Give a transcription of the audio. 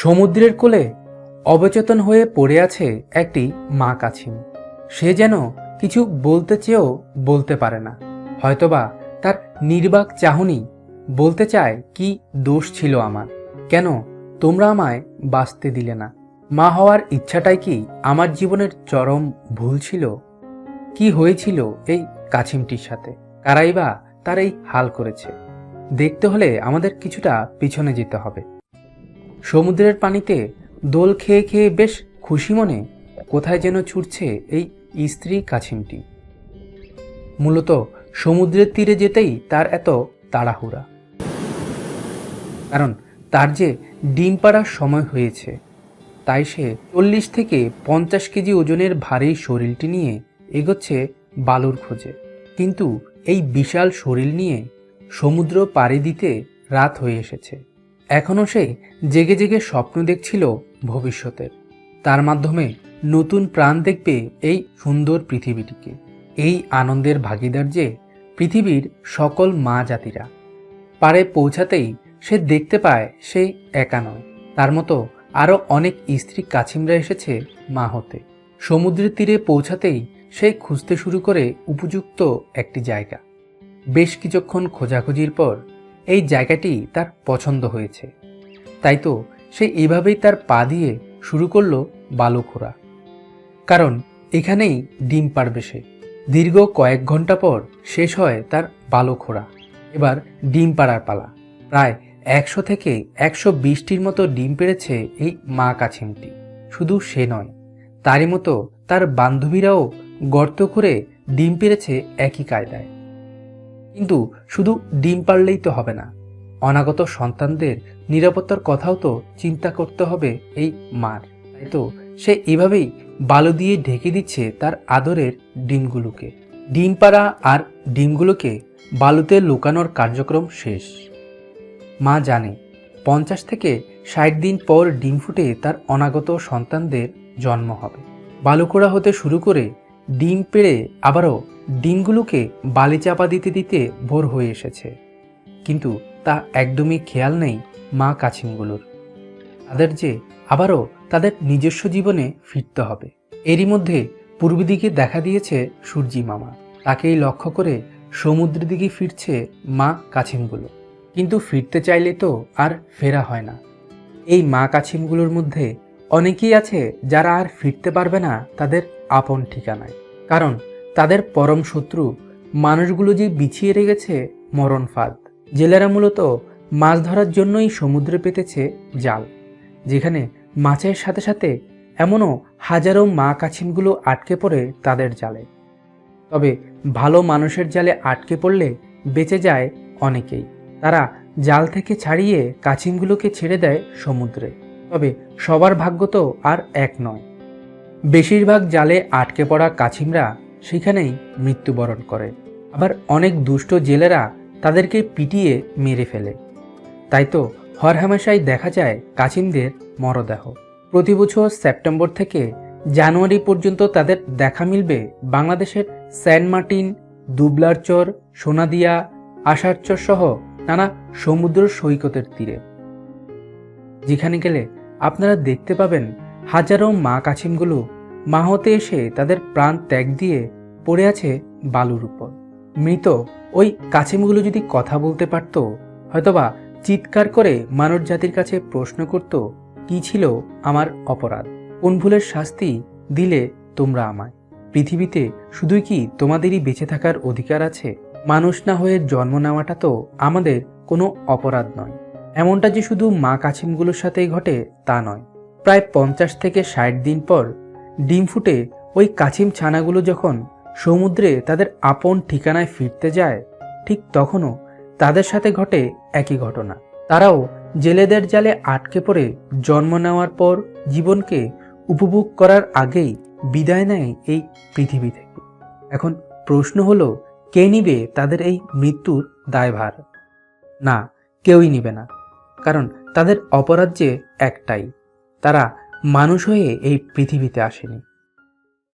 সমুদ্রের কোলে অবচেতন হয়ে পড়ে আছে একটি মা কাছিম। সে যেন কিছু বলতে চেয়েও বলতে পারে না। হয়তোবা তার নির্বাক চাহনি বলতে চায়, কি দোষ ছিল আমার, কেন তোমরা আমায় বাঁচতে দিলে না? মা হওয়ার ইচ্ছাটাই কি আমার জীবনের চরম ভুল ছিল? কি হয়েছিল এই কাছিমটির সাথে? কারাই বা তার এই হাল করেছে? দেখতে হলে আমাদের কিছুটা পিছনে যেতে হবে। সমুদ্রের পানিতে দোল খেয়ে খেয়ে বেশ খুশি মনে কোথায় যেন ছুটছে এই স্ত্রী কাছিমটি। মূলত সমুদ্রের তীরে যেতেই তার এত তাড়াহুড়া, কারণ তার যে ডিম পাড়ার সময় হয়েছে। তাই সে 40 থেকে 50 কেজি ওজনের ভারী শরীরটি নিয়ে এগোচ্ছে বালুর খোঁজে। কিন্তু এই বিশাল শরীর নিয়ে সমুদ্র পাড়ি দিতে রাত হয়ে এসেছে। এখনও সে জেগে জেগে স্বপ্ন দেখছিল ভবিষ্যতের। তার মাধ্যমে নতুন প্রাণ দেখবে এই সুন্দর পৃথিবীটিকে। এই আনন্দের ভাগিদার যে পৃথিবীর সকল মা জাতিরা। পাড়ে পৌঁছাতেই সে দেখতে পায় সে একা নয়, তার মতো আরও অনেক স্ত্রী কাছিমরা এসেছে মা হতে। সমুদ্রের তীরে পৌঁছাতেই সে খুঁজতে শুরু করে উপযুক্ত একটি জায়গা। বেশ কিছুক্ষণ খোঁজাখুঁজির পর এই জায়গাটি তার পছন্দ হয়েছে। তাই তো সে এভাবেই তার পা দিয়ে শুরু করলো বালু খোঁড়া, কারণ এখানেই ডিম পাড়বে সে। দীর্ঘ কয়েক ঘন্টা পর শেষ হয় তার বালু খোঁড়া। এবার ডিম পাড়ার পালা। প্রায় 100 থেকে 120টির মতো ডিম পেড়েছে এই মা কাছিমটি। শুধু সে নয়, তারই মতো তার বান্ধবীরাও গর্ত করে ডিম পেড়েছে একই কায়দায়। কিন্তু শুধু ডিম পারলেই তো হবে না, অনাগত সন্তানদের নিরাপত্তার কথাও তো চিন্তা করতে হবে এই মার। তাই তো সে এভাবেই বালু দিয়ে ঢেকে দিচ্ছে তার আদরের ডিমগুলোকে। ডিম পাড়া আর ডিমগুলোকে বালুতে লুকানোর কার্যক্রম শেষ। মা জানে 50 থেকে 60 দিন পর ডিম ফুটে তার অনাগত সন্তানদের জন্ম হবে। বালু খোঁড়া হতে শুরু করে ডিম পেড়ে আবারও ডিমগুলোকে বালি চাপা দিতে দিতে ভোর হয়ে এসেছে। কিন্তু তা একদমই খেয়াল নেই মা কাছিমগুলোর। তাদের যে আবারও তাদের নিজস্ব জীবনে ফিরতে হবে। এরই মধ্যে পূর্ব দিকে দেখা দিয়েছে সূর্যি মামা। তাকেই লক্ষ্য করে সমুদ্রের দিকে ফিরছে মা কাছিমগুলো। কিন্তু ফিরতে চাইলে তো আর ফেরা হয় না। এই মা কাছিমগুলোর মধ্যে অনেকেই আছে যারা আর ফিরতে পারবে না তাদের আপন ঠিকানায়। কারণ তাদের পরম শত্রু মানুষগুলো যে বিছিয়ে রেখেছে মরণ ফাঁদ। জেলেরা মূলত মাছ ধরার জন্যই সমুদ্রে পেতেছে জাল, যেখানে মাছের সাথে সাথে এমনও হাজারো মা কাছিমগুলো আটকে পড়ে তাদের জালে। তবে ভালো মানুষের জালে আটকে পড়লে বেঁচে যায় অনেকেই। তারা জাল থেকে ছাড়িয়ে কাছিমগুলোকে ছেড়ে দেয় সমুদ্রে। তবে সবার ভাগ্য তো আর এক নয়। বেশিরভাগ জালে আটকে পড়া কাছিমরা সেখানেই মৃত্যুবরণ করে। আবার অনেক দুষ্ট জেলেরা তাদেরকে পিটিয়ে মেরে ফেলে। তাই তো হরহামেশাই দেখা যায় কাছিমদের মরদেহ। প্রতি বছর সেপ্টেম্বর থেকে জানুয়ারি পর্যন্ত তাদের দেখা মিলবে বাংলাদেশের সেন্ট মার্টিন, দুবলারচর, সোনাদিয়া, আষাঢ়চর সহ নানা সমুদ্র সৈকতের তীরে, যেখানে গেলে আপনারা দেখতে পাবেন হাজারো মা কাছিমগুলো মা হতে এসে তাদের প্রাণ ত্যাগ দিয়ে পড়ে আছে বালুর উপর। মৃত ওই কাছিমগুলো যদি কথা বলতে পারত, হয়তোবা চিৎকার করে মানব জাতির কাছে প্রশ্ন করত, কি ছিল আমার অপরাধ, কোন ভুলের শাস্তি দিলে তোমরা আমায়? পৃথিবীতে শুধুই কি তোমাদেরই বেঁচে থাকার অধিকার আছে? মানুষ না হয়ে জন্ম নেওয়াটা তো আমাদের কোনো অপরাধ নয়। এমনটা যে শুধু মা কাছিমগুলোর সাথেই ঘটে তা নয়। প্রায় 50 থেকে 60 দিন পর ডিম ফুটে ওই কাছিম ছানাগুলো যখন সমুদ্রে তাদের আপন ঠিকানায় ফিরতে যায়, ঠিক তখনও তাদের সাথে ঘটে একই ঘটনা। তারাও জেলেদের জালে আটকে পড়ে জন্ম নেওয়ার পর জীবনকে উপভোগ করার আগেই বিদায় নেয় এই পৃথিবী থেকে। এখন প্রশ্ন হলো, কে নিবে তাদের এই মৃত্যুর দায়ভার? না, কেউই নিবে না। কারণ তাদের অপরাধ যে একটাই, তারা মানুষ হয়ে এই পৃথিবীতে আসেনি।